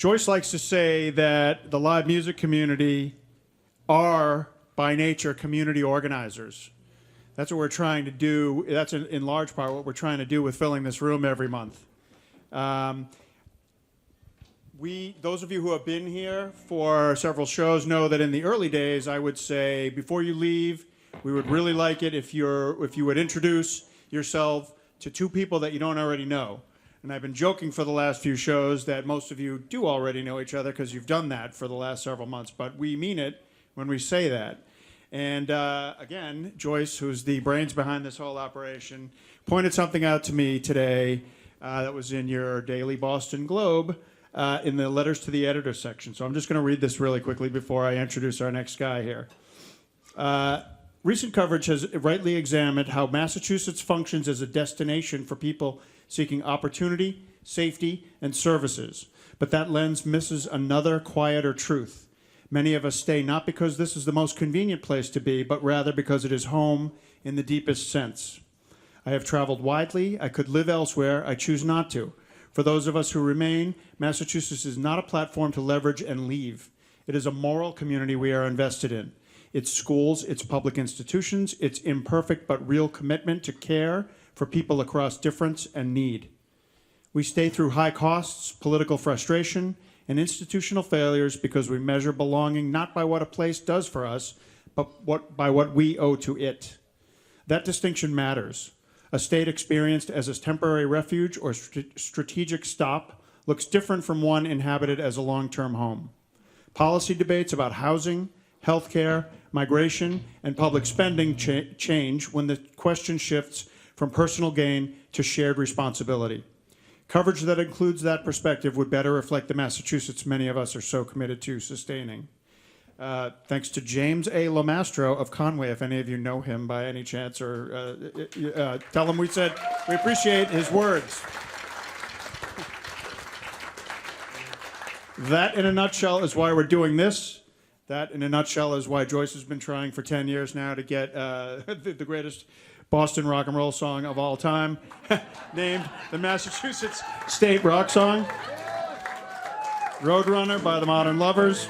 Joyce likes to say that the live music community are, by nature, community organizers. That's what we're trying to do. That's in large part what we're trying to do with filling this room every month. Those of you who have been here for several shows know that in the early days, I would say, before you leave, we would really like it if you would introduce yourself to two people that you don't already know. And I've been joking for the last few shows that most of you do already know each other because you've done that for the last several months, but we mean it when we say that. And again, Joyce, who's the brains behind this whole operation, pointed something out to me today that was in your daily Boston Globe in the letters to the editor section. So I'm just going to read this really quickly before I introduce our next guy here. Recent coverage has rightly examined how Massachusetts functions as a destination for people seeking opportunity, safety, and services. But that lens misses another quieter truth. Many of us stay not because this is the most convenient place to be, but rather because it is home in the deepest sense. I have traveled widely. I could live elsewhere. I choose not to. For those of us who remain, Massachusetts is not a platform to leverage and leave. It is a moral community we are invested in. Its schools, its public institutions, its imperfect but real commitment to care for people across difference and need. We stay through high costs, political frustration, and institutional failures because we measure belonging not by what a place does for us, but by what we owe to it. That distinction matters. A state experienced as a temporary refuge or strategic stop looks different from one inhabited as a long-term home. Policy debates about housing, healthcare, migration, and public spending change when the question shifts from personal gain to shared responsibility. Coverage that includes that perspective would better reflect the Massachusetts many of us are so committed to sustaining. Thanks to James A. Lomastro of Conway, if any of you know him by any chance, or tell him we said we appreciate his words. That, in a nutshell, is why we're doing this. That, in a nutshell, is why Joyce has been trying for 10 years now to get the greatest Boston rock and roll song of all time, named the Massachusetts State Rock Song, Roadrunner by the Modern Lovers.